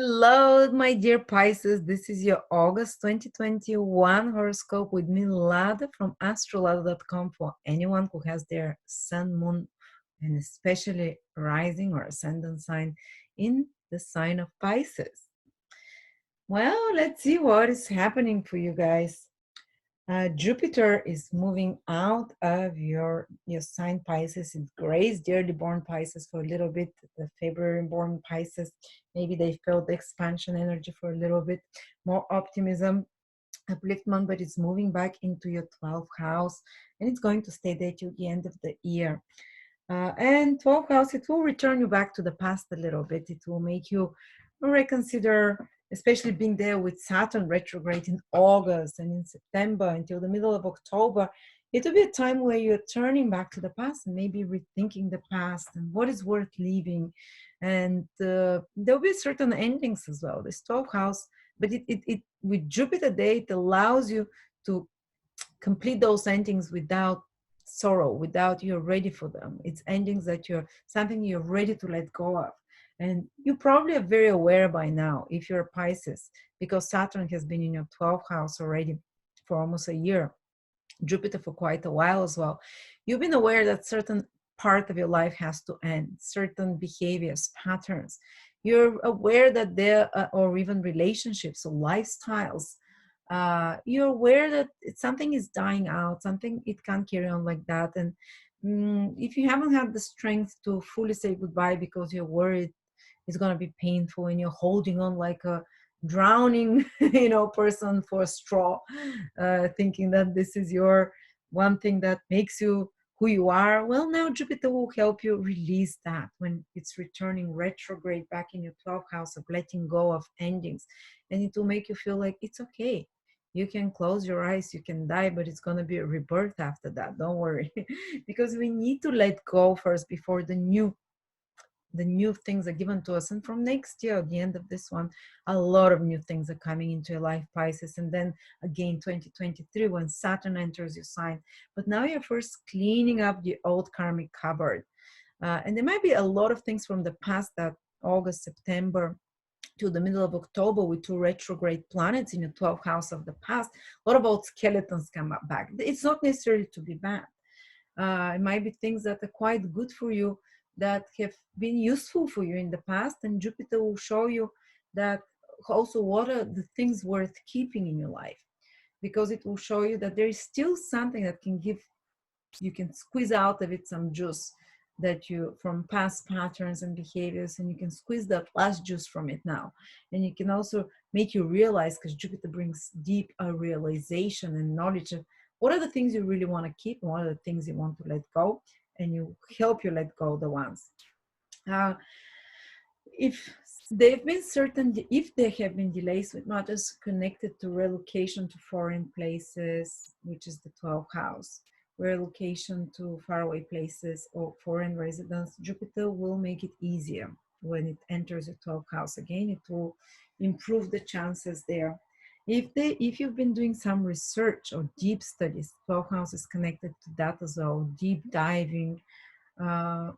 Hello, my dear Pisces. This is your August 2021 horoscope with me, Lada from astrolada.com for anyone who has their sun, moon, and especially rising or ascendant sign in the sign of Pisces. Well, let's see what is happening for you guys. Jupiter is moving out of your sign Pisces. It grazed the early born Pisces for a little bit. The February born Pisces, maybe they felt the expansion energy for a little bit, more optimism, upliftment, but it's moving back into your 12th house, and it's going to stay there till the end of the year. And 12th house, it will return you back to the past a little bit. It will make you reconsider, especially being there with Saturn retrograde in August and in September until the middle of October. It will be a time where you're turning back to the past and maybe rethinking the past and what is worth leaving. And there'll be certain endings as well. This 12th house, but it with Jupiter there, it allows you to complete those endings without sorrow, without you're ready for them. It's endings that you're something you're ready to let go of. And you probably are very aware by now if you're a Pisces, because Saturn has been in your 12th house already for almost a year, Jupiter for quite a while as well. You've been aware that certain part of your life has to end, certain behaviors, patterns. You're aware that there, or even relationships or lifestyles, you're aware that something is dying out, something it can't carry on like that. And if you haven't had the strength to fully say goodbye because you're worried it's going to be painful and you're holding on like a drowning person for a straw, thinking that this is your one thing that makes you who you are. Well, now Jupiter will help you release that when it's returning retrograde back in your 12th house of letting go of endings, and it will make you feel like it's okay. You can close your eyes, you can die, but it's going to be a rebirth after that. Don't worry. Because we need to let go first before the new things are given to us. And from next year, at the end of this one, a lot of new things are coming into your life, Pisces. And then again, 2023, when Saturn enters your sign. But now you're first cleaning up the old karmic cupboard. And there might be a lot of things from the past, that August, September to the middle of October, with two retrograde planets in the 12th house of the past. A lot of old skeletons come up back. It's not necessarily to be bad. It might be things that are quite good for you, that have been useful for you in the past, and Jupiter will show you that also what are the things worth keeping in your life, because it will show you that there is still something that you can squeeze out of it some juice that you from past patterns and behaviors, and you can squeeze that last juice from it now. And you can also make you realize, because Jupiter brings deep realization and knowledge of what are the things you really want to keep and what are the things you want to let go, and you help you let go the ones. uh, if there have been delays with matters connected to relocation to foreign places, which is the 12th house, relocation to faraway places or foreign residence, Jupiter will make it easier when it enters the 12th house. Again, it will improve the chances there. If you've been doing some research or deep studies, 12th house is connected to that as well, deep diving. uh,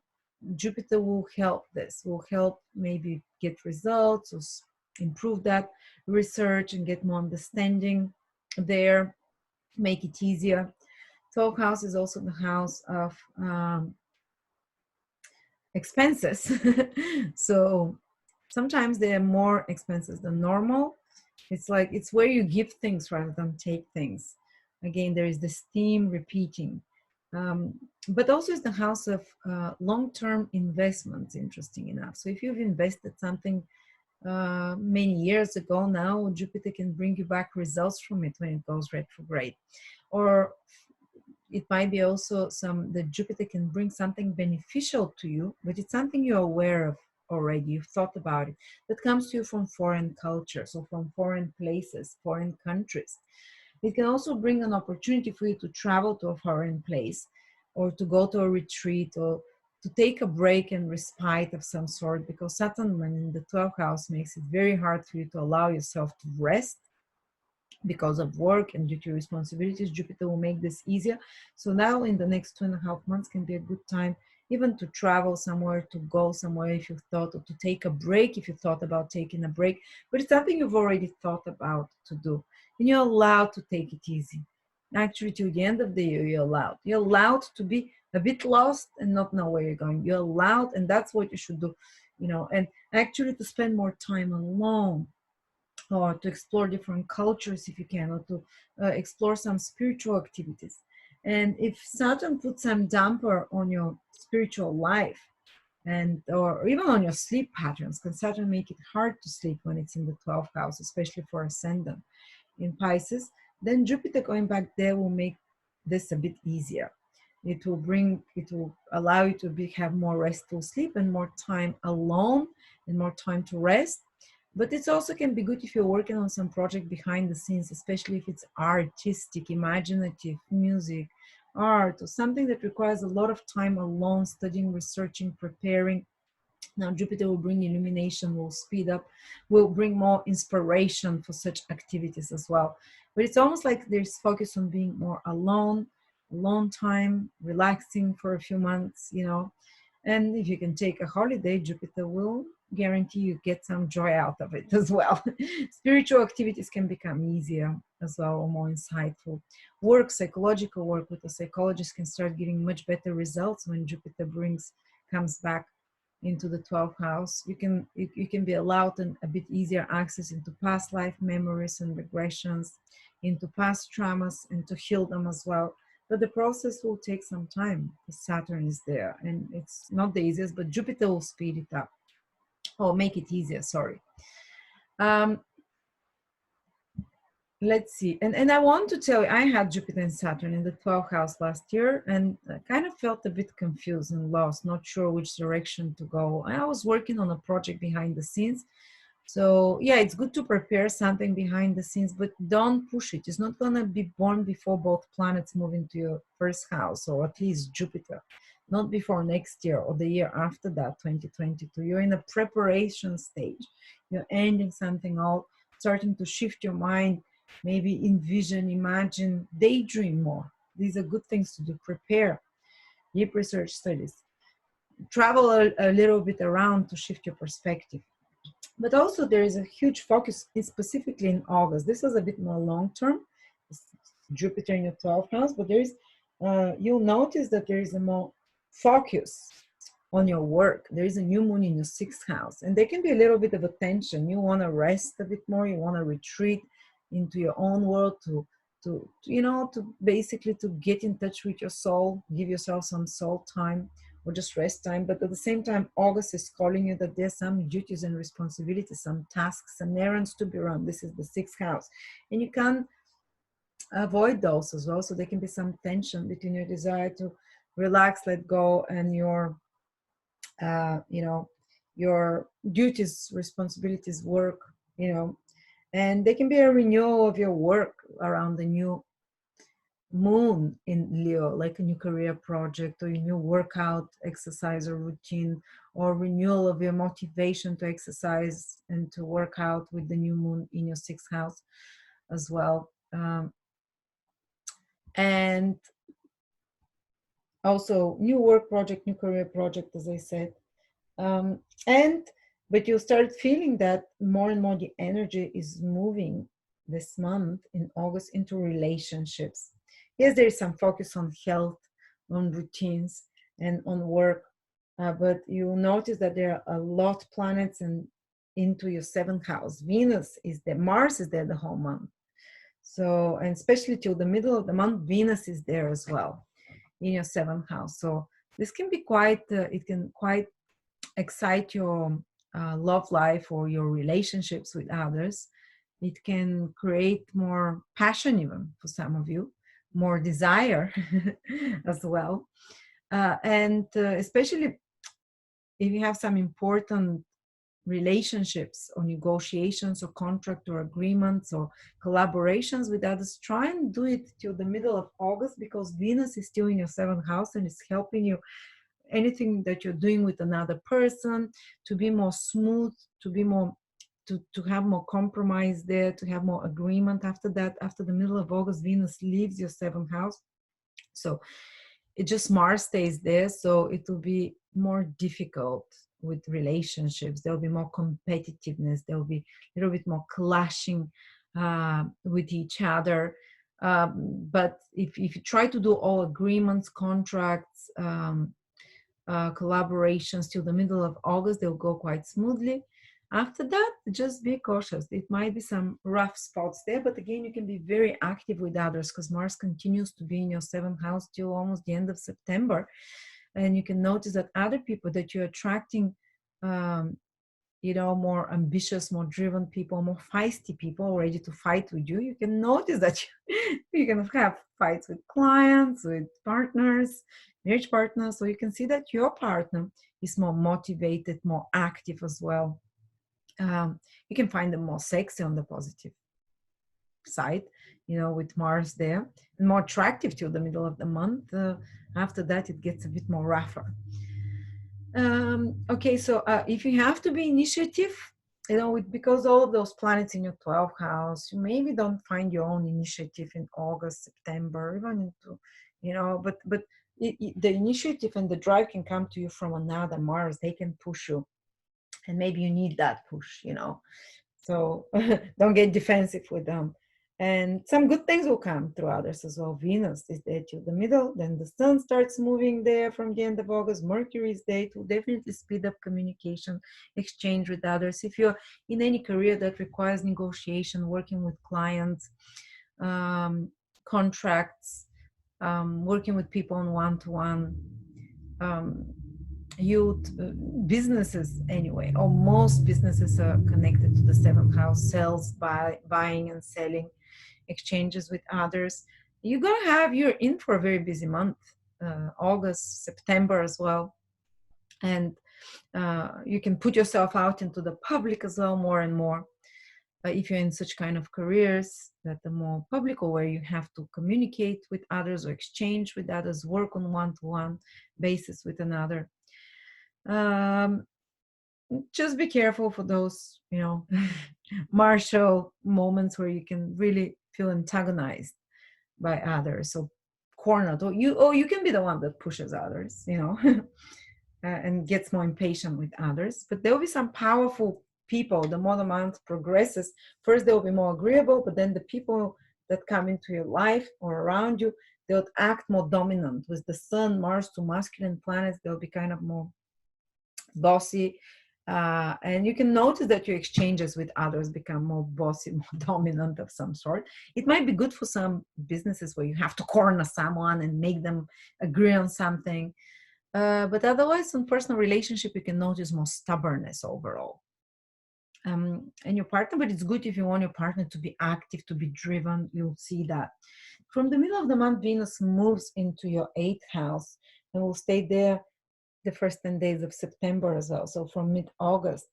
Jupiter will help this, will help maybe get results or improve that research and get more understanding there, make it easier. 12th house is also the house of expenses. So sometimes there are more expenses than normal. It's like it's where you give things rather than take things. Again, there is this theme repeating. Um, but also it's the house of long-term investments, interesting enough. So if you've invested something many years ago, now Jupiter can bring you back results from it when it goes retrograde. Or it might be also the Jupiter can bring something beneficial to you, but it's something you're aware of already, you've thought about it, that comes to you from foreign cultures or from foreign places, foreign countries. It can also bring an opportunity for you to travel to a foreign place, or to go to a retreat, or to take a break and respite of some sort, because Saturn, when in the 12th house, makes it very hard for you to allow yourself to rest because of work and due to responsibilities. Jupiter will make this easier. So now in the next 2.5 months can be a good time even to travel somewhere, to go somewhere if you thought, or to take a break if you thought about taking a break. But it's something you've already thought about to do. And you're allowed to take it easy. Actually, till the end of the year, you're allowed. You're allowed to be a bit lost and not know where you're going. You're allowed, and that's what you should do, and actually to spend more time alone, or to explore different cultures if you can, or to explore some spiritual activities. And if Saturn puts some damper on your spiritual life, and or even on your sleep patterns, can Saturn make it hard to sleep when it's in the 12th house, especially for ascendant in Pisces, then Jupiter going back there will make this a bit easier. It will allow you to have more restful sleep and more time alone and more time to rest. But it also can be good if you're working on some project behind the scenes, especially if it's artistic, imaginative, music, art, or something that requires a lot of time alone, studying, researching, preparing. Now, Jupiter will bring illumination, will speed up, will bring more inspiration for such activities as well. But it's almost like there's focus on being more alone, alone time, relaxing for a few months. And if you can take a holiday, Jupiter will guarantee you get some joy out of it as well. Spiritual activities can become easier as well, or more insightful. Work, psychological work with a psychologist can start getting much better results when Jupiter comes back into the 12th house. You can be allowed a bit easier access into past life memories and regressions, into past traumas, and to heal them as well. But the process will take some time. The Saturn is there, and it's not the easiest, but Jupiter will speed it up, or make it easier, sorry. um, let's see. And I want to tell you, I had Jupiter and Saturn in the 12th house last year, and I kind of felt a bit confused and lost, not sure which direction to go. I was working on a project behind the scenes. So yeah, it's good to prepare something behind the scenes, but don't push it. It's not going to be born before both planets move into your first house, or at least Jupiter, not before next year or the year after that, 2022. You're in a preparation stage. You're ending something out, starting to shift your mind, maybe envision, imagine, daydream more. These are good things to do. Prepare, deep research studies, travel a little bit around to shift your perspective. But also there is a huge focus, specifically in August. This is a bit more long term. It's Jupiter in your 12th house, but you'll notice that there is a more focus on your work. There is a new moon in your 6th house, and there can be a little bit of a tension. You want to rest a bit more. You want to retreat into your own world to basically to get in touch with your soul, give yourself some soul time, or just rest time. But at the same time, August is calling you that there's some duties and responsibilities, some tasks and errands to be run. This is the 6th house, and you can't avoid those as well. So there can be some tension between your desire to relax, let go, and uh, you know your duties, responsibilities, work. And there can be a renewal of your work around the new moon in Leo, like a new career project, or a new workout exercise or routine, or renewal of your motivation to exercise and to work out with the new moon in your 6th house as well. And also new work project, new career project, as I said. Um, and but you start feeling that more and more the energy is moving this month in August into relationships. Yes, there is some focus on health, on routines, and on work, but you notice that there are a lot of planets and into your 7th house. Venus is there, Mars is there the whole month. So, and especially till the middle of the month, Venus is there as well in your 7th house. So this can be it can quite excite your love life or your relationships with others. It can create more passion, even for some of you, more desire as well. And especially if you have some important relationships or negotiations or contract or agreements or collaborations with others, try and do it till the middle of August, because Venus is still in your 7th house and it's helping you, anything that you're doing with another person, to be more smooth, to be more to have more compromise there, to have more agreement. After that, after the middle of August, Venus leaves your 7th house. So it just Mars stays there, so it will be more difficult with relationships. There will be more competitiveness. There will be a little bit more clashing with each other. But if you try to do all agreements, contracts, collaborations till the middle of August, they'll go quite smoothly. After that, just be cautious. It might be some rough spots there, but again, you can be very active with others because Mars continues to be in your seventh house till almost the end of September. And you can notice that other people that you're attracting, more ambitious, more driven people, more feisty people ready to fight with you. You can notice that you can have fights with clients, with partners, marriage partners. So you can see that your partner is more motivated, more active as well. You can find them more sexy on the positive side, with Mars there, and more attractive till the middle of the month. After that, it gets a bit more rougher. Okay, so if you have to be initiative, because all of those planets in your 12th house, you maybe don't find your own initiative in August, September, even into, but the initiative and the drive can come to you from another Mars. They can push you, and maybe you need that push, so don't get defensive with them. And some good things will come through others as well. Venus is there till the middle, then the sun starts moving there from the end of August. Mercury is there. It will definitely speed up communication, exchange with others. If you're in any career that requires negotiation, working with clients, contracts, working with people on one-to-one, youth, businesses anyway, or most businesses are connected to the seventh house, sales, buying and selling, exchanges with others. You're in for a very busy month, August, September as well. And you can put yourself out into the public as well more and more. If you're in such kind of careers that are more public, or where you have to communicate with others or exchange with others, work on one-to-one basis with another. Just be careful for those, martial moments where you can really feel antagonized by others, so cornered, or you can be the one that pushes others, and gets more impatient with others. But there will be some powerful people. The more the month progresses, first they will be more agreeable, but then the people that come into your life or around you, they'll act more dominant. With the sun, Mars, to masculine planets, they'll be kind of more bossy, and you can notice that your exchanges with others become more bossy, more dominant of some sort. It might be good for some businesses where you have to corner someone and make them agree on something, but otherwise, in personal relationship, you can notice more stubbornness overall. And your partner, but it's good if you want your partner to be active, to be driven. You'll see that from the middle of the month, Venus moves into your 8th house and will stay there the first 10 days of September as well, so from mid-August.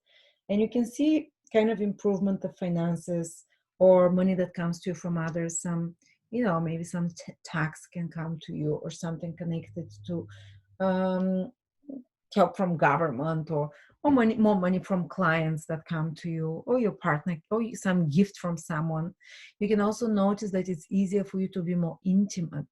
And you can see kind of improvement of finances or money that comes to you from others. Some, maybe some tax can come to you, or something connected to help from government, or more money from clients that come to you, or your partner, or some gift from someone. You can also notice that it's easier for you to be more intimate,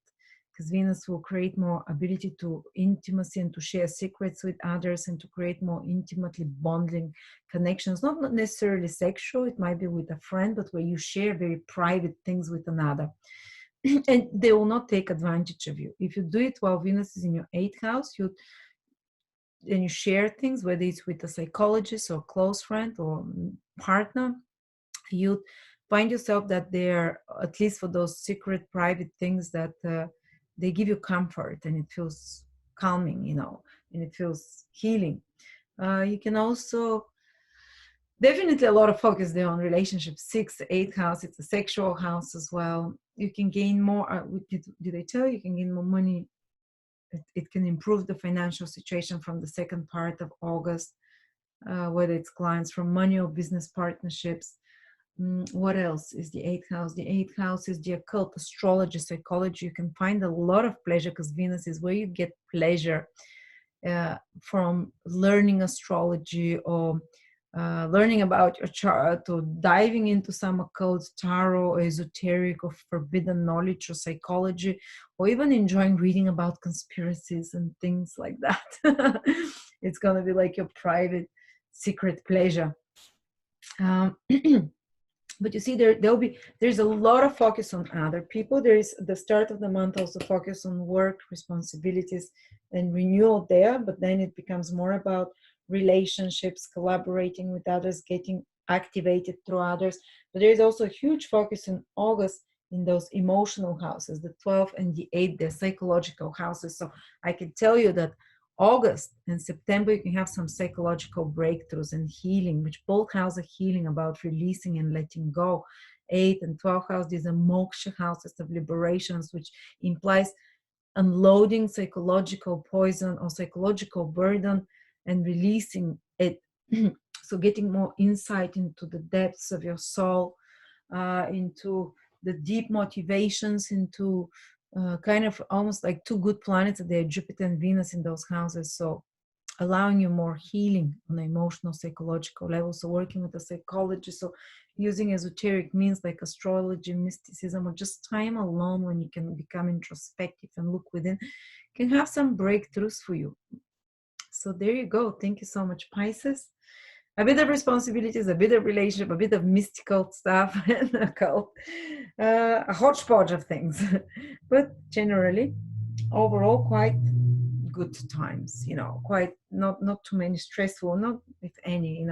because Venus will create more ability to intimacy and to share secrets with others, and to create more intimately bonding connections, not necessarily sexual. It might be with a friend, but where you share very private things with another. And they will not take advantage of you. If you do it while Venus is in your 8th house, and you share things, whether it's with a psychologist or close friend or partner, you find yourself that they're, at least for those secret private things, that they give you comfort, and it feels calming, and it feels healing. You can also definitely a lot of focus there on relationships. 6th, 8th house, it's a sexual house as well. You can gain more. Did I tell you? You can gain more money. It can improve the financial situation from the second part of August, whether it's clients from money or business partnerships. What else is the 8th house? The 8th house is the occult, astrology, psychology. You can find a lot of pleasure, because Venus is where you get pleasure from learning astrology, or learning about your chart, to diving into some occult, tarot, esoteric, or forbidden knowledge, or psychology, or even enjoying reading about conspiracies and things like that. It's going to be like your private secret pleasure. But you see, there's a lot of focus on other people. There is the start of the month also focus on work responsibilities and renewal there, but then it becomes more about relationships, collaborating with others, getting activated through others. But there is also a huge focus in August in those emotional houses, the 12th and the 8th, the psychological houses. So I can tell you that August and September, you can have some psychological breakthroughs and healing, which both houses are healing, about releasing and letting go. 8th and 12th house, these are moksha houses of liberations, which implies unloading psychological poison or psychological burden and releasing it. So getting more insight into the depths of your soul, into the deep motivations, into kind of almost like two good planets, they're Jupiter and Venus in those houses. So allowing you more healing on an emotional, psychological level. So working with a psychologist, so using esoteric means like astrology, mysticism, or just time alone when you can become introspective and look within, can have some breakthroughs for you. So there you go. Thank you so much, Pisces. A bit of responsibilities, a bit of relationship, a bit of mystical stuff, and occult, a hodgepodge of things. But generally, overall, quite good times, quite not too many stressful, not if any,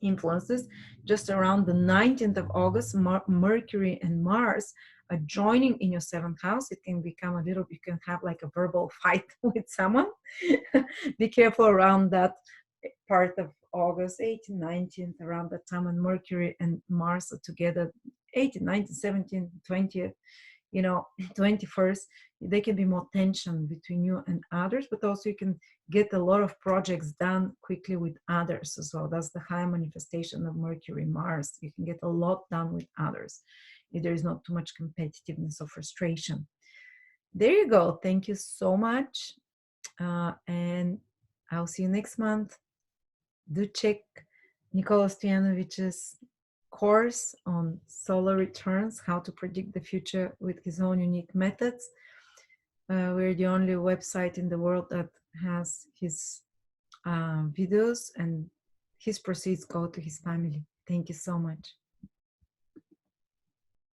influences. Just around the 19th of August, Mercury and Mars are joining in your seventh house. It can become a little, you can have like a verbal fight with someone. Be careful around that part of August, 18th, 19th, around that time when Mercury and Mars are together, 18th, 19th, 17th, 20th, 21st, there can be more tension between you and others, but also you can get a lot of projects done quickly with others as well. That's the high manifestation of Mercury, Mars. You can get a lot done with others if there is not too much competitiveness or frustration. There you go. Thank you so much. And I'll see you next month. Do check Nikola Stojanovic's course on solar returns, how to predict the future with his own unique methods. We're the only website in the world that has his videos, and his proceeds go to his family. Thank you so much.